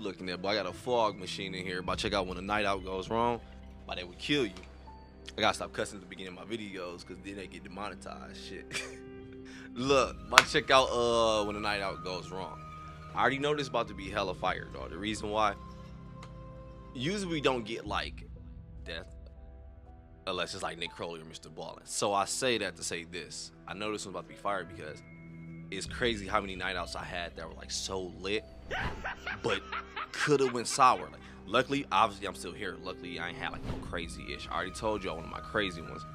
looking at, but I got a fog machine in here. But check out when a night out goes wrong, but they would kill you. I gotta stop cussing at the beginning of my videos because then they get demonetized. Shit. Look, but check out when a night out goes wrong. I already know this about to be hella fire, dog. The reason why, usually we don't get like death unless it's like Nick Crowley or Mr. Ballin. So I say that to say this. I know this one's about to be fire because it's crazy how many night outs I had that were like so lit, but could have went sour. Like, luckily, obviously, I'm still here. Luckily, I ain't had like no crazy ish. I already told y'all one of my crazy ones.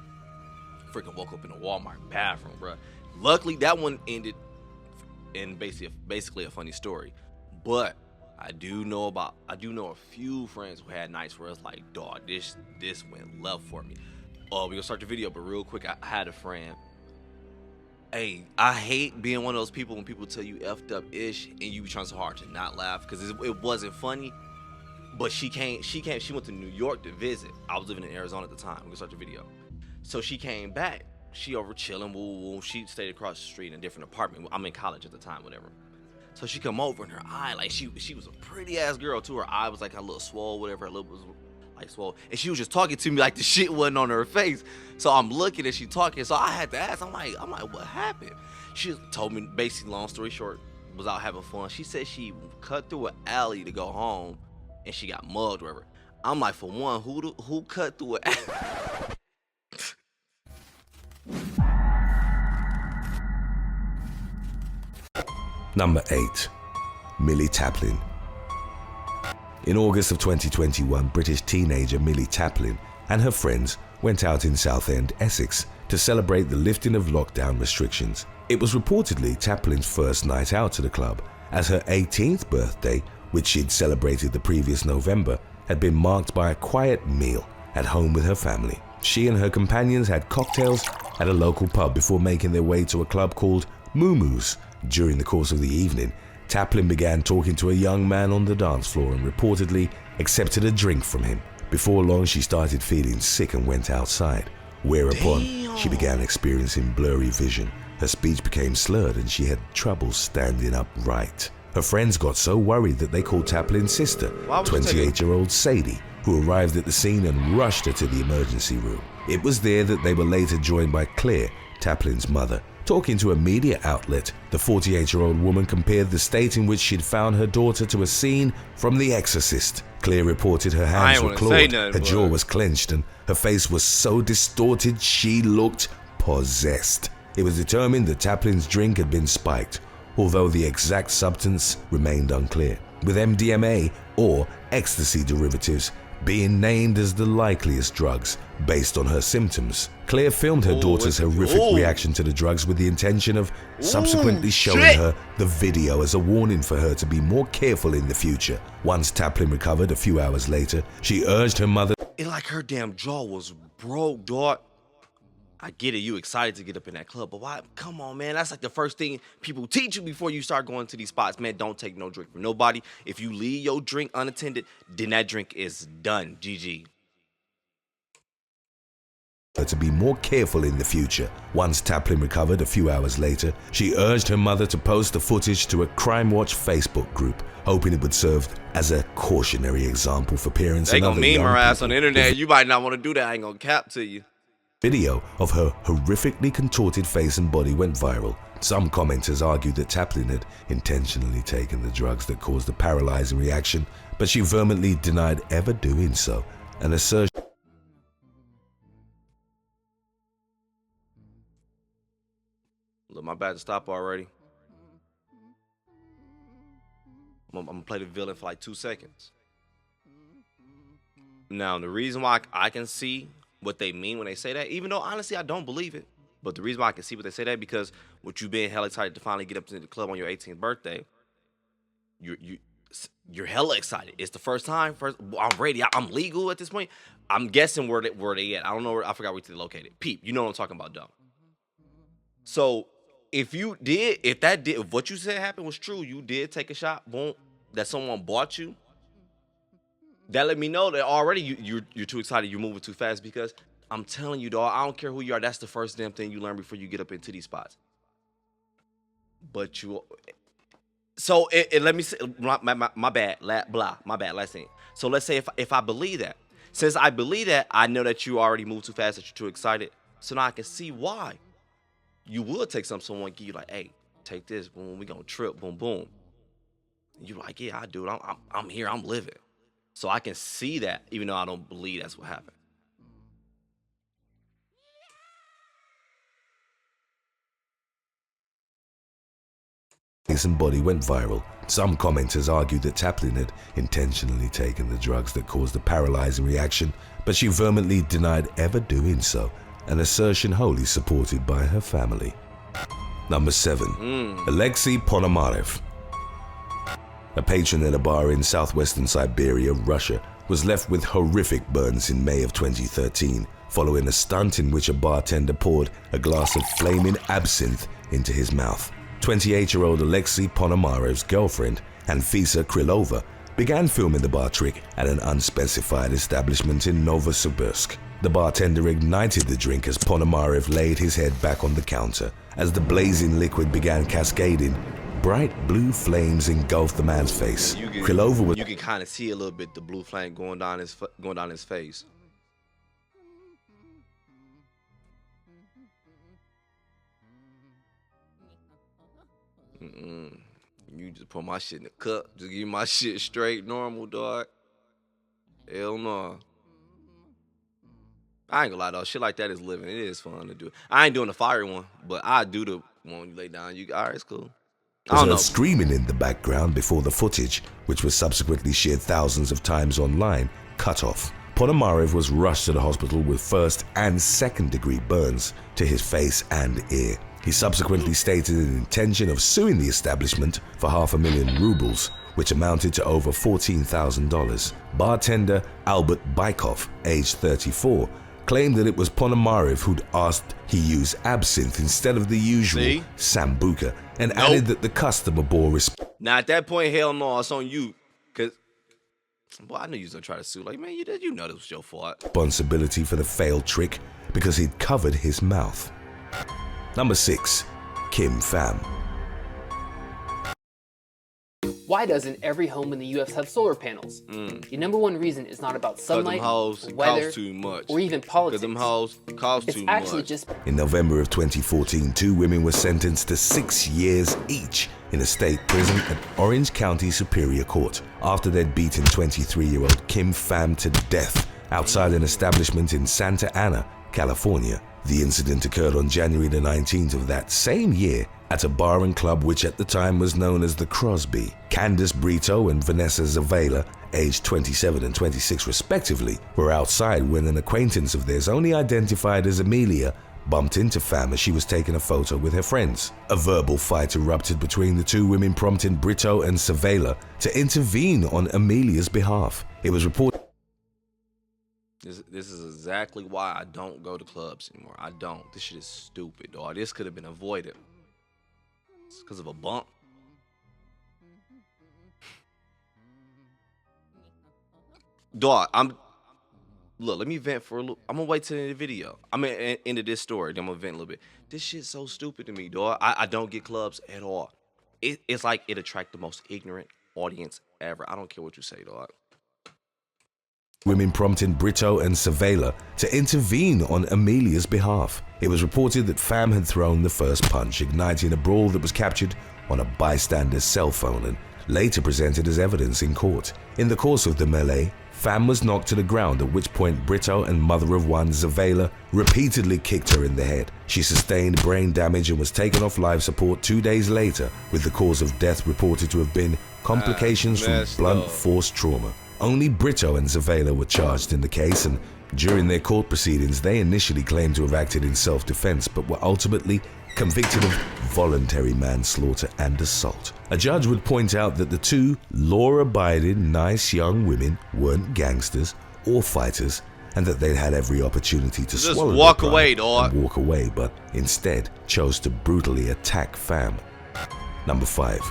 Freaking woke up in a Walmart bathroom, bro. Luckily, that one ended in basically a funny story. But I do know a few friends who had nights where it's like, dog, this went left for me. Oh, we gonna start the video, but real quick, I had a friend. Hey, I hate being one of those people when people tell you effed up ish and you be trying so hard to not laugh because it wasn't funny. But she went to New York to visit. I was living in Arizona at the time. We gonna start the video. So she came back. She over chilling. Woo. She stayed across the street in a different apartment. I'm in college at the time, whatever. So she come over and her eye, like she was a pretty ass girl too. Her eye was like a little swole, whatever. Her lip was like swole, and she was just talking to me like the shit wasn't on her face. So I'm looking and she talking. So I had to ask. I'm like, what happened? She told me basically, long story short, was out having fun. She said she cut through an alley to go home, and she got mugged, whatever. I'm like, for one, who cut through an alley? Number 8. Millie Chapman. In August of 2021, British teenager Millie Chapman and her friends went out in Southend, Essex, to celebrate the lifting of lockdown restrictions. It was reportedly Chaplin's first night out to the club, as her 18th birthday, which she'd celebrated the previous November, had been marked by a quiet meal at home with her family. She and her companions had cocktails at a local pub before making their way to a club called Moo Moo's. During the course of the evening, Chapman began talking to a young man on the dance floor and reportedly accepted a drink from him. Before long, she started feeling sick and went outside, whereupon she began experiencing blurry vision. Her speech became slurred and she had trouble standing upright. Her friends got so worried that they called Chaplin's sister, 28-year-old Sadie, who arrived at the scene and rushed her to the emergency room. It was there that they were later joined by Claire, Chaplin's mother. Talking to a media outlet, the 48-year-old woman compared the state in which she'd found her daughter to a scene from The Exorcist. Claire reported her hands were clawed, her jaw was clenched, and her face was so distorted she looked possessed. It was determined that Chaplin's drink had been spiked, although the exact substance remained unclear, with MDMA or ecstasy derivatives being named as the likeliest drugs based on her symptoms. Claire filmed her daughter's horrific reaction to the drugs with the intention of subsequently showing her the video as a warning for her to be more careful in the future. Once Chapman recovered a few hours later, she urged her mother. It like her damn jaw was broke, dog. I get it, you excited to get up in that club, but why? Come on, man. That's like the first thing people teach you before you start going to these spots. Man, don't take no drink from nobody. If you leave your drink unattended, then that drink is done. GG. To be more careful in the future. Once Chapman recovered a few hours later, she urged her mother to post the footage to a Crime Watch Facebook group, hoping it would serve as a cautionary example for parents and other young people. They gonna meme her ass on the internet. You might not want to do that. I ain't gonna cap to you. Video of her horrifically contorted face and body went viral. Some commenters argued that Chapman had intentionally taken the drugs that caused the paralyzing reaction, but she vehemently denied ever doing so, an assertion. Look, my bad to stop already. I'm gonna play the villain for like 2 seconds. Now, the reason why I can see what they mean when they say that, even though honestly I don't believe it, but the reason why I can see what they say that because what you been hella excited to finally get up to the club on your 18th birthday, you're hella excited. It's the first time. I'm ready. I'm legal at this point. I'm guessing where they at. I don't know where. I forgot where they located. Peep, you know what I'm talking about, though. So if what you said happened was true, you did take a shot, boom, that someone bought you. That let me know that already you're too excited, you're moving too fast, because I'm telling you, dog, I don't care who you are, that's the first damn thing you learn before you get up into these spots. But So let me say, my bad, my bad, last thing. So let's say if I believe that, since I believe that, I know that you already moved too fast, that you're too excited. So now I can see why you would take someone give you like, hey, take this, boom, we gonna trip, boom, boom. And you're like, yeah, I do it. I'm here, I'm living. So I can see that, even though I don't believe that's what happened. Face and body went viral. Some commenters argued that Chaplin had intentionally taken the drugs that caused the paralyzing reaction, but she vehemently denied ever doing so, an assertion wholly supported by her family. Number 7. Alexi Ponomarev. A patron at a bar in southwestern Siberia, Russia, was left with horrific burns in May of 2013, following a stunt in which a bartender poured a glass of flaming absinthe into his mouth. 28-year-old Alexi Ponomarev's girlfriend, Anfisa Krylova, began filming the bar trick at an unspecified establishment in Novosibirsk. The bartender ignited the drink as Ponomarev laid his head back on the counter. As the blazing liquid began cascading, bright blue flames engulfed the man's face. You can kind of see a little bit the blue flame going down his face. You just put my shit in the cup. Just give my shit straight normal, dog. Hell no. I ain't gonna lie though, shit like that is living. It is fun to do. I ain't doing the fire one, but I do the one you lay down. Alright, it's cool. I don't know. Screaming in the background before the footage, which was subsequently shared thousands of times online, cut off. Ponomarev was rushed to the hospital with first and second degree burns to his face and ear. He subsequently stated an intention of suing the establishment for $500,000 rubles, which amounted to over $14,000. Bartender Albert Bykov, aged 34, claimed that it was Ponomarev who'd asked he use absinthe instead of the usual sambuca, and added that the customer bore respect. Now at that point, hell no, it's on you. Cause, boy, I knew you was gonna try to sue. Like, man, you know this was your fault. Responsibility for the failed trick because he'd covered his mouth. Number 6. Kim Pham. Why doesn't every home in the US have solar panels? The number one reason is not about sunlight, weather, too much. or even politics. Them hoes cost too much. In November of 2014, 2 women were sentenced to 6 years each in a state prison at Orange County Superior Court after they'd beaten 23-year-old Kim Pham to death outside an establishment in Santa Ana, California. The incident occurred on January the 19th of that same year at a bar and club which at the time was known as the Crosby. Candace Brito and Vanessa Zavala, aged 27 and 26 respectively, were outside when an acquaintance of theirs, only identified as Amelia, bumped into Pham as she was taking a photo with her friends. A verbal fight erupted between the 2 women, prompting Brito and Zavala to intervene on Amelia's behalf. It was reported. This is exactly why I don't go to clubs anymore. I don't. This shit is stupid, dog. This could have been avoided. It's because of a bump. Dog, look, let me vent for a little. I'm gonna wait till the end of the video. I'm gonna end of this story. Then I'm gonna vent a little bit. This shit's so stupid to me, dog. I don't get clubs at all. It's like it attracts the most ignorant audience ever. I don't care what you say, dog. Women prompting Brito and Zavala to intervene on Amelia's behalf. It was reported that Pham had thrown the first punch, igniting a brawl that was captured on a bystander's cell phone and later presented as evidence in court. In the course of the melee, Pham was knocked to the ground, at which point Brito and mother of one, Zavala, repeatedly kicked her in the head. She sustained brain damage and was taken off life support 2 days later, with the cause of death reported to have been complications from blunt force trauma. Only Brito and Zavala were charged in the case, and during their court proceedings, they initially claimed to have acted in self-defense, but were ultimately convicted of voluntary manslaughter and assault. A judge would point out that the 2 law-abiding, nice young women weren't gangsters or fighters, and that they'd had every opportunity to just swallow walk their away, pride dog. and walk away, but instead chose to brutally attack Pham. Number 5.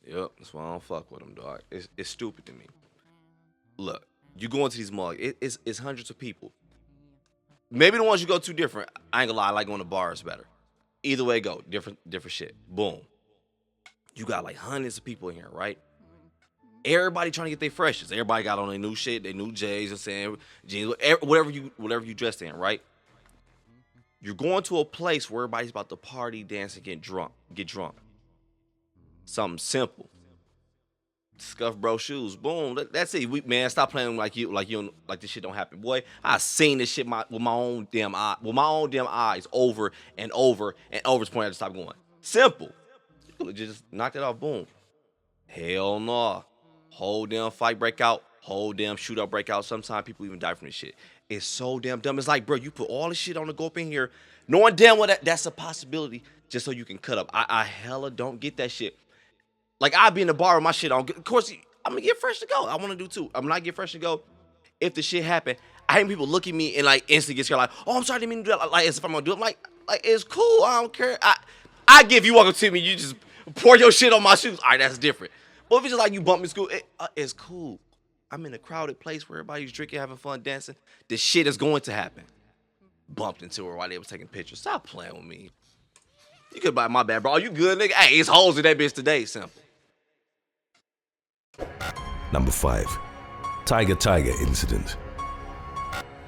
Yep, that's why I don't fuck with them, dog. It's stupid to me. Look, you go into these malls, it's hundreds of people. Maybe the ones you go to different. I ain't gonna lie, I like going to bars better. Either way go, different shit. Boom. You got like hundreds of people in here, right? Everybody trying to get their freshes. Everybody got on their new shit, their new J's, and saying jeans, whatever you dressed in, right? You're going to a place where everybody's about to party, dance, and get drunk. Something simple. Scuff bro shoes. Boom. That's it. Man, stop playing like this shit don't happen. Boy, I seen this shit with my own damn eyes over and over and over. To the point I just stopped going. Simple. You could just knock it off. Boom. Hell no. Whole damn fight break out. Whole damn shootout break out. Sometimes people even die from this shit. It's so damn dumb. It's like, bro, you put all this shit on the go up in here, knowing damn well that's a possibility, just so you can cut up. I hella don't get that shit. Like, I be in the bar with my shit on. Of course, I'm gonna get fresh to go. I want to do too. I'm not get fresh to go. If the shit happen, I hate people look at me and like instantly get scared. Like, oh, I'm sorry, I didn't mean to do that. Like, as if I'm gonna do it. I'm like it's cool. I don't care. I give you walk up to me, you just pour your shit on my shoes. All right, that's different. But if it's just like you bump me in school, it's cool. I'm in a crowded place where everybody's drinking, having fun, dancing. This shit is going to happen. Bumped into her while they was taking pictures. Stop playing with me. You could buy my bad, bro. You good, nigga? Hey, it's hoes in that bitch today. Simple. Number 5. Tiger Incident.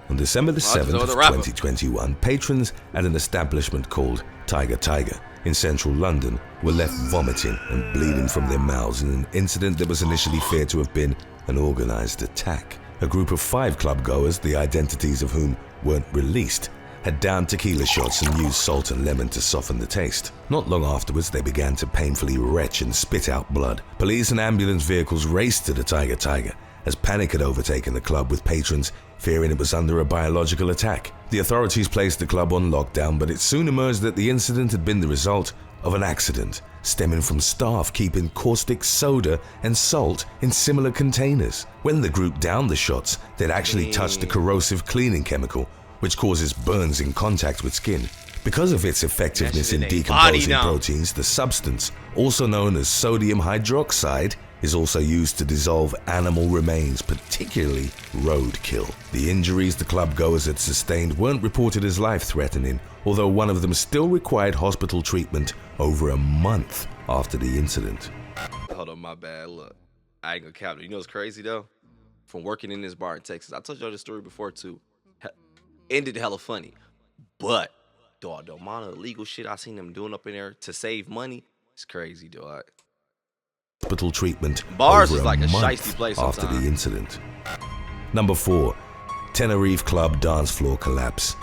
On December the 7th of 2021, patrons at an establishment called Tiger in central London were left vomiting and bleeding from their mouths in an incident that was initially feared to have been an organized attack. A group of 5 club goers, the identities of whom weren't released, had downed tequila shots and used salt and lemon to soften the taste. Not long afterwards, they began to painfully retch and spit out blood. Police and ambulance vehicles raced to the Tiger as panic had overtaken the club, with patrons fearing it was under a biological attack. The authorities placed the club on lockdown, but it soon emerged that the incident had been the result of an accident stemming from staff keeping caustic soda and salt in similar containers. When the group downed the shots, they'd actually touched a corrosive cleaning chemical which causes burns in contact with skin. Because of its effectiveness in decomposing proteins, the substance, also known as sodium hydroxide, is also used to dissolve animal remains, particularly roadkill. The injuries the club goers had sustained weren't reported as life-threatening, although one of them still required hospital treatment over a month after the incident. Hold on, my bad. Look, I ain't gonna cap it. You know what's crazy though? From working in this bar in Texas, I told y'all this story before too. Ended hella funny, but dog, the amount of illegal shit I seen them doing up in there to save money, it's crazy, dog. Hospital treatment bars over is like a month shiesty place after the incident. Number 4, Tenerife club dance floor collapse.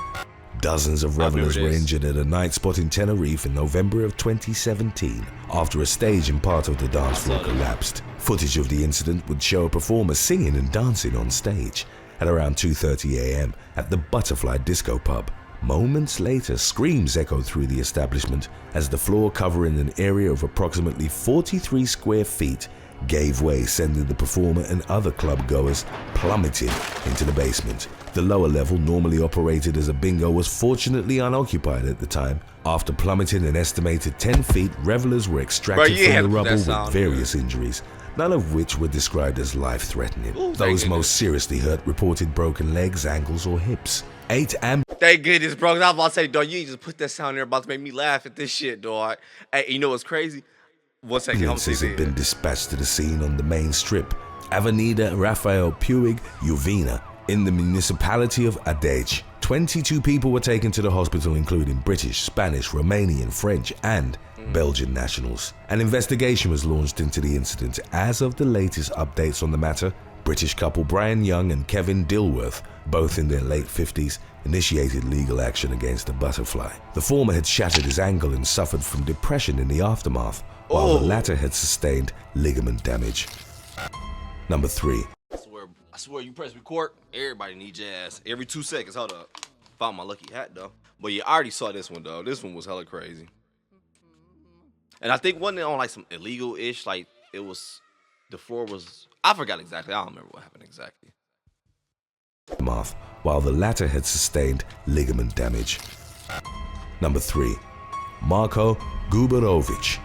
Dozens of revelers were injured at a night spot in Tenerife in November of 2017 after a stage in part of the dance floor collapsed. Footage of the incident would show a performer singing and dancing on stage at around 2:30 a.m. at the Butterfly Disco Pub. Moments later, screams echoed through the establishment as the floor, covering an area of approximately 43 square feet, gave way, sending the performer and other club goers plummeting into the basement. The lower level, normally operated as a bingo, was fortunately unoccupied at the time. After plummeting an estimated 10 feet, revelers were extracted from the rubble with various injuries, none of which were described as life-threatening. Those most seriously hurt reported broken legs, ankles, or hips. Thank goodness, bro. I was about to say, dog, you just put that sound there about to make me laugh at this shit, dog. Hey, you know what's crazy? One second, ambulances have been dispatched to the scene on the main strip, Avenida Rafael Puig Uvina, in the municipality of Adege. 22 people were taken to the hospital, including British, Spanish, Romanian, French, and Belgian nationals. An investigation was launched into the incident. As of the latest updates on the matter, British couple Brian Young and Kevin Dilworth, both in their late 50s, initiated legal action against the Butterfly. The former had shattered his ankle and suffered from depression in the aftermath, while the latter had sustained ligament damage. Number 3. I swear, you press record, everybody needs your ass. Every 2 seconds, hold up. Found my lucky hat, though. But yeah, I already saw this one, though. This one was hella crazy. And I think wasn't it on like some illegal-ish, like it was, the floor was, I forgot exactly. I don't remember what happened exactly. While the latter had sustained ligament damage. Number 3. Marko Guberovic.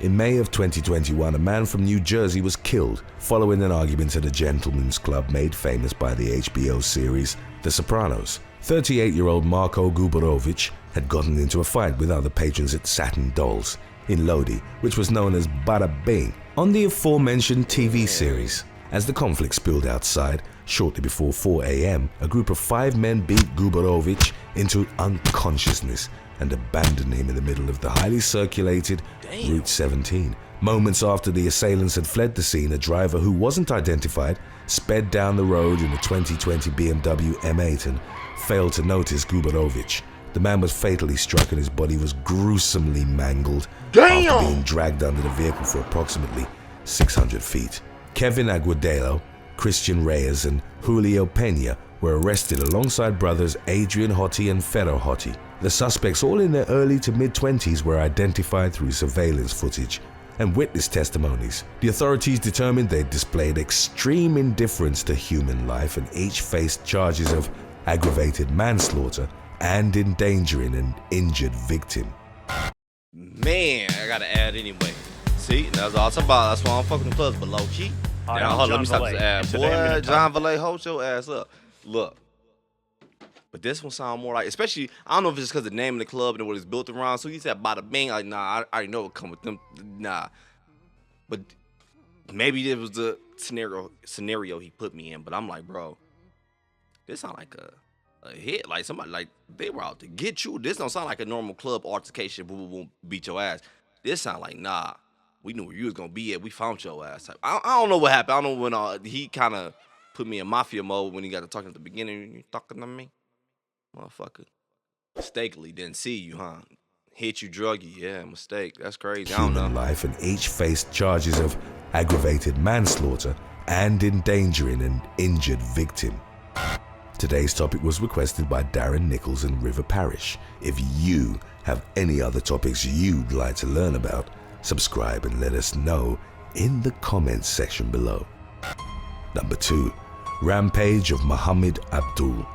In May of 2021, a man from New Jersey was killed following an argument at a gentleman's club made famous by the HBO series The Sopranos. 38-year-old Marko Guberovic had gotten into a fight with other patrons at Satin Dolls. in Lodi, which was known as Bada Bing, on the aforementioned TV series. As the conflict spilled outside, shortly before 4 a.m., a group of 5 men beat Gubarovich into unconsciousness and abandoned him in the middle of the highly circulated Route 17. Moments after the assailants had fled the scene, a driver who wasn't identified sped down the road in a 2020 BMW M8 and failed to notice Gubarovich. The man was fatally struck and his body was gruesomely mangled after being dragged under the vehicle for approximately 600 feet. Kevin Aguadelo, Christian Reyes, and Julio Peña were arrested alongside brothers Adrian Hotti and Ferro Hotti. The suspects, all in their early to mid-20s, were identified through surveillance footage and witness testimonies. The authorities determined they displayed extreme indifference to human life and each faced charges of aggravated manslaughter and endangering an injured victim. Man, I gotta add anyway. See, that's all it's about. That's why I'm fucking the clubs, but low key. Let me stop this ad. Boy, John Valet, hold your ass up. Look. But this one sound more like, especially, I don't know if it's just because the name of the club and what it's built around. So you said Bada Bing, like, nah, I already know it come with them. Nah. But maybe it was the scenario he put me in. But I'm like, bro, this sound like a hit. Like somebody, like, they were out to get you. This don't sound like a normal club altercation, boom, boom, boom, beat your ass. This sound like, nah, we knew where you was going to be at. We found your ass. I don't know what happened. I don't know when he kind of put me in mafia mode when he got to talking at the beginning. You talking to me? Motherfucker. Mistakenly didn't see you, huh? Hit you, drug you. Yeah, mistake. That's crazy. I don't know. Human life, and each faced charges of aggravated manslaughter and endangering an injured victim. Today's topic was requested by Darren Nichols in River Parish. If you have any other topics you'd like to learn about, subscribe and let us know in the comments section below. Number 2. Rampage of Mohammed Abdul.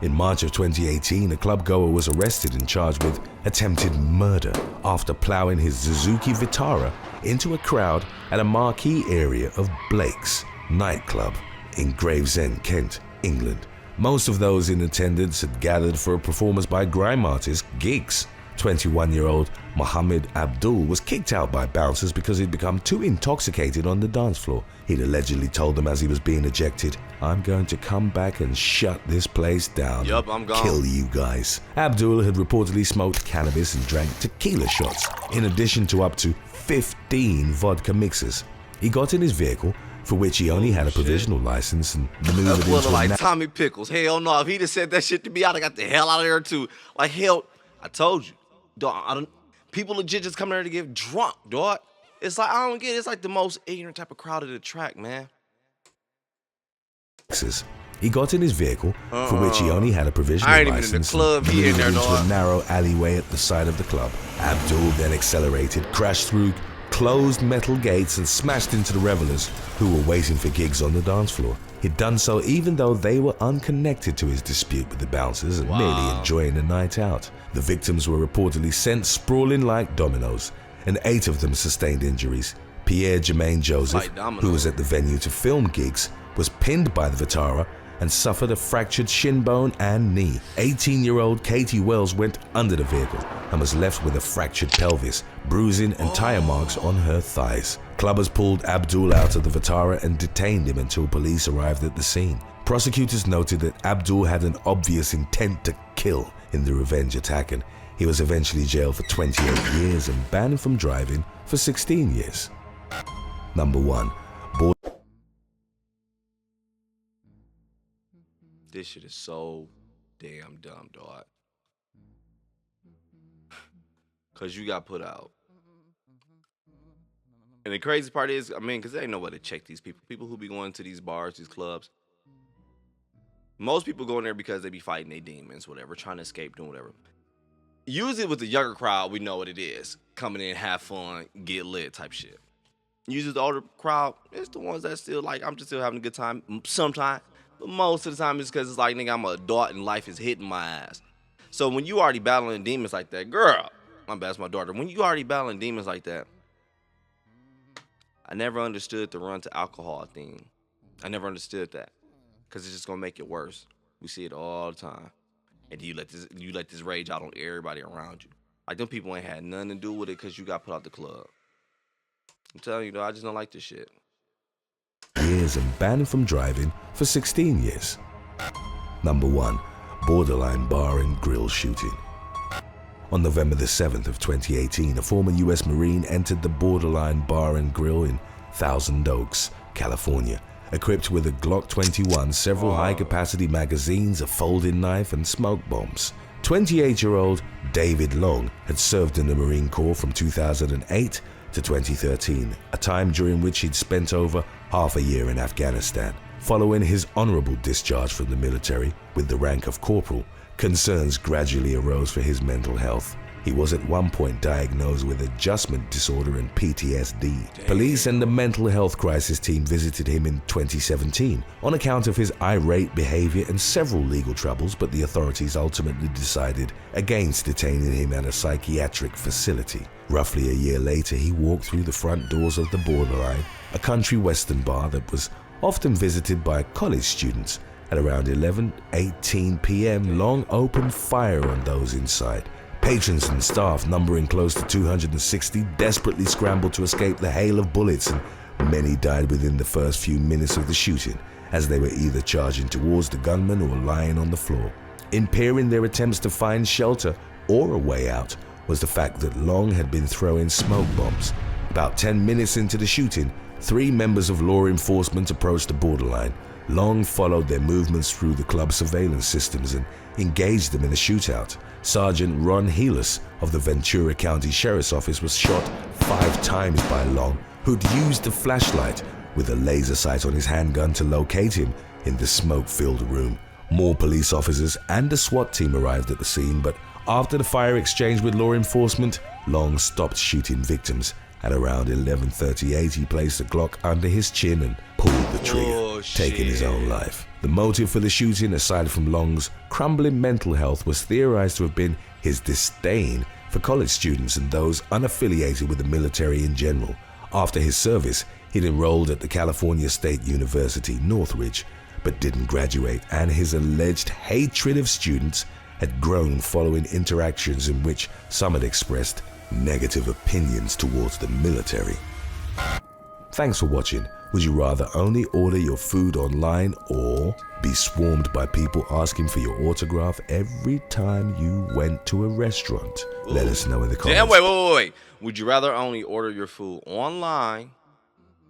In March of 2018, a club goer was arrested and charged with attempted murder after plowing his Suzuki Vitara into a crowd at a marquee area of Blake's nightclub in Gravesend, Kent, England. Most of those in attendance had gathered for a performance by grime artist Giggs. 21-year-old Mohammed Abdul was kicked out by bouncers because he'd become too intoxicated on the dance floor. He'd allegedly told them as he was being ejected, "I'm going to come back and shut this place down. Yup, I'm gone. Kill you guys." Abdul had reportedly smoked cannabis and drank tequila shots, in addition to up to 15 vodka mixers. He got in his vehicle, for which he only had a provisional license, and maneuvered That's into like Tommy Pickles. Hell no, if he'd have said that shit to me, I'd have got the hell out of there too. Like, hell, I told you. Dog, people legit just come there to get drunk, dog. It's like, I don't get it. It's like the most ignorant type of crowd at the track, man. He got in his vehicle, for which he only had a provisional I ain't license, even in the club. He in there, into dog. a narrow alleyway at the side of the club. Abdul then accelerated, crashed through closed metal gates and smashed into the revelers who were waiting for gigs on the dance floor. He'd done so even though they were unconnected to his dispute with the bouncers and merely enjoying a night out. The victims were reportedly sent sprawling like dominoes, and 8 of them sustained injuries. Pierre Jermaine Joseph, who was at the venue to film gigs, was pinned by the Vitara and suffered a fractured shin bone and knee. 18-year-old Katie Wells went under the vehicle and was left with a fractured pelvis, bruising and tire marks on her thighs. Clubbers pulled Abdul out of the Vitara and detained him until police arrived at the scene. Prosecutors noted that Abdul had an obvious intent to kill in the revenge attack, and he was eventually jailed for 28 years and banned from driving for 16 years. Number 1. This shit is so damn dumb, dog. Cause you got put out. And the crazy part is, I mean, cause they ain't no way to check these people. People who be going to these bars, these clubs. Most people go in there because they be fighting their demons, whatever, trying to escape, doing whatever. Usually with the younger crowd, we know what it is. Coming in, have fun, get lit type shit. Usually the older crowd, it's the ones that still like, I'm just still having a good time sometimes. But most of the time it's because it's like, nigga, I'm an adult and life is hitting my ass. So when you already battling demons like that, girl, my bad, it's my daughter. When you already battling demons like that, I never understood the run to alcohol thing. I never understood that. Because it's just going to make it worse. We see it all the time. And you let this rage out on everybody around you. Like, them people ain't had nothing to do with it because you got put out the club. I'm telling you, though, I just don't like this shit. Years and banned from driving for 16 years. Number 1. Borderline bar and grill shooting. On November the 7th of 2018, a former U.S. Marine entered the Borderline Bar and Grill in Thousand Oaks, California, equipped with a Glock 21, several high-capacity magazines, a folding knife, and smoke bombs. 28-year-old David Long had served in the Marine Corps from 2008 to 2013, a time during which he'd spent over half a year in Afghanistan. Following his honorable discharge from the military with the rank of corporal, concerns gradually arose for his mental health. He was at one point diagnosed with adjustment disorder and PTSD. Damn. Police and the mental health crisis team visited him in 2017 on account of his irate behavior and several legal troubles, but the authorities ultimately decided against detaining him at a psychiatric facility. Roughly a year later, he walked through the front doors of the Borderline, a country western bar that was often visited by college students. At around 11:18 p.m., Long opened fire on those inside. Patrons and staff, numbering close to 260, desperately scrambled to escape the hail of bullets, and many died within the first few minutes of the shooting, as they were either charging towards the gunman or lying on the floor. Impairing their attempts to find shelter or a way out was the fact that Long had been throwing smoke bombs. About 10 minutes into the shooting, 3 members of law enforcement approached the Borderline. Long followed their movements through the club surveillance systems and engaged them in a shootout. Sergeant Ron Heelis of the Ventura County Sheriff's Office was shot 5 times by Long, who'd used a flashlight with a laser sight on his handgun to locate him in the smoke-filled room. More police officers and a SWAT team arrived at the scene, but after the fire exchange with law enforcement, Long stopped shooting victims. At around 11:38, he placed a Glock under his chin and pulled the trigger, taking his own life. The motive for the shooting, aside from Long's crumbling mental health, was theorized to have been his disdain for college students and those unaffiliated with the military in general. After his service, he'd enrolled at the California State University, Northridge, but didn't graduate, and his alleged hatred of students had grown following interactions in which some had expressed negative opinions towards the military. Thanks for watching. Would you rather only order your food online or be swarmed by people asking for your autograph every time you went to a restaurant? Ooh. Let us know in the comments. Damn, wait. Would you rather only order your food online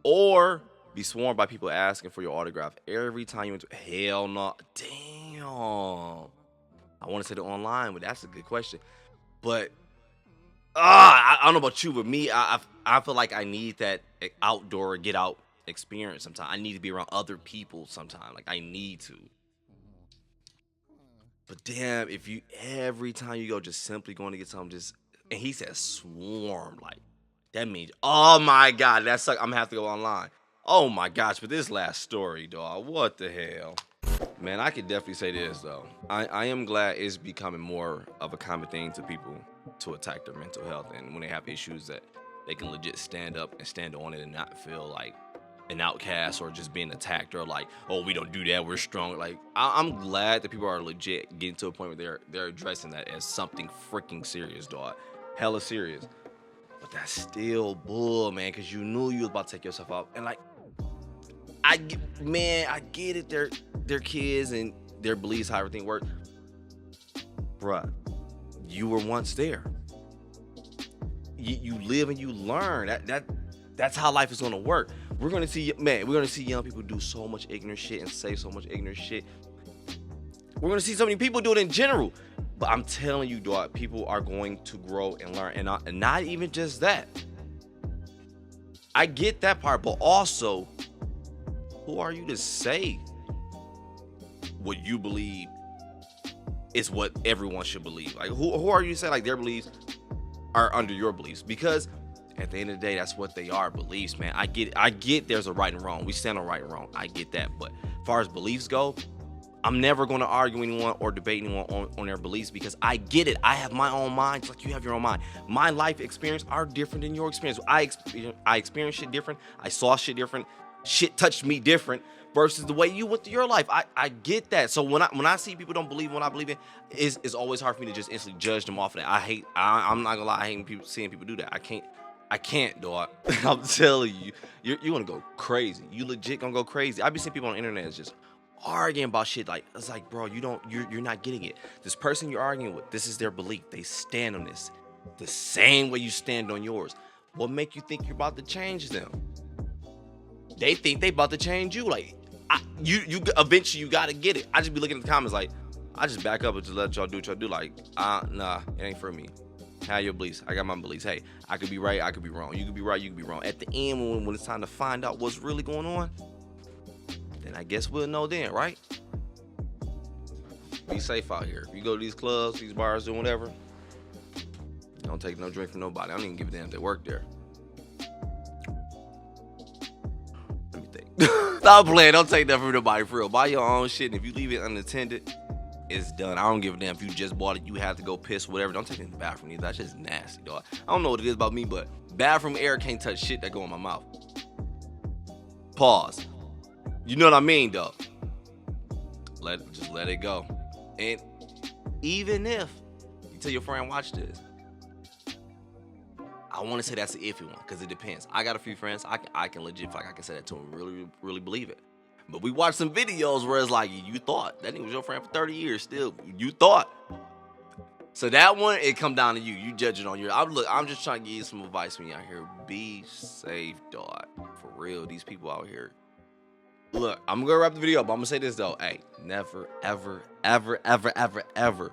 or be swarmed by people asking for your autograph every time you went to... Hell no. Damn. I want to say the online, but that's a good question. But I don't know about you, but me, I feel like I need that outdoor get out experience sometimes. I need to be around other people sometimes. Like, I need to. But damn, if you every time you go just simply going to get something, and he said swarm, like that means, oh my God, that sucks. I'm gonna have to go online. Oh my gosh, but this last story, dog, what the hell? Man, I could definitely say this though. I am glad it's becoming more of a common thing to people to attack their mental health, and when they have issues that they can legit stand up and stand on it and not feel like an outcast or just being attacked or like, oh, we don't do that, we're strong. Like, I'm glad that people are legit getting to a point where they're addressing that as something freaking serious, dog. Hella serious. But that's still bull, man, because you knew you was about to take yourself out. And like, I get it, they're kids and their beliefs, how everything works. Bruh, you were once there. You live and you learn. That's how life is gonna work. We're gonna see young people do so much ignorant shit and say so much ignorant shit. We're gonna see so many people do it in general. But I'm telling you, dog, people are going to grow and learn, and not even just that. I get that part, but also, who are you to say what you believe is what everyone should believe? Like, who are you to say like their beliefs are under your beliefs? Because at the end of the day, that's what they are, beliefs, man. I get there's a right and wrong. We stand on right and wrong. I get that. But as far as beliefs go, I'm never going to argue anyone or debate anyone on their beliefs, because I get it. I have my own mind, just like you have your own mind. My life experience are different than your experience. I experienced shit different. I saw shit different. Shit touched me different. versus the way you went through your life. I get that. So when I see people don't believe in what I believe in, it's always hard for me to just instantly judge them off of that. I'm not gonna lie, I hate seeing people do that. I can't, dog. I'm telling you, you're gonna go crazy. You legit gonna go crazy. I be seeing people on the internet just arguing about shit like, it's like, bro, you're not getting it. This person you're arguing with, this is their belief. They stand on this the same way you stand on yours. What make you think you're about to change them? They think they about to change you. Like, you eventually you gotta get it. I just be looking at the comments like, I just back up and just let y'all do what y'all do. Like, nah, it ain't for me. Have your beliefs. I got my beliefs. Hey, I could be right, I could be wrong. You could be right, you could be wrong. At the end, when it's time to find out what's really going on, then I guess we'll know then, right? Be safe out here. If you go to these clubs, these bars, doing whatever, don't take no drink from nobody. I don't even give a damn if they work there. Let me think. Stop playing. Don't take nothing from nobody for real. Buy your own shit, and if you leave it unattended, it's done. I don't give a damn if you just bought it, you have to go piss, whatever. Don't take it in the bathroom either. That's just nasty, dog. I don't know what it is about me, but bathroom air can't touch shit that go in my mouth. Pause. You know what I mean, though. Just let it go. And even if you tell your friend, watch this, I want to say that's an iffy one, because it depends. I got a few friends, I can legit, like I can say that to them, really, really believe it. But we watched some videos where it's like, you thought. That nigga was your friend for 30 years still. You thought. So that one, it come down to you. You judge it on your... I'm just trying to give you some advice when you out here. Be safe, dog. For real, these people out here. Look, I'm going to wrap the video up, but I'm going to say this, though. Hey, never, ever, ever, ever, ever, ever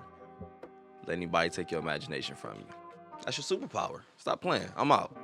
let anybody take your imagination from you. That's your superpower. Stop playing. I'm out.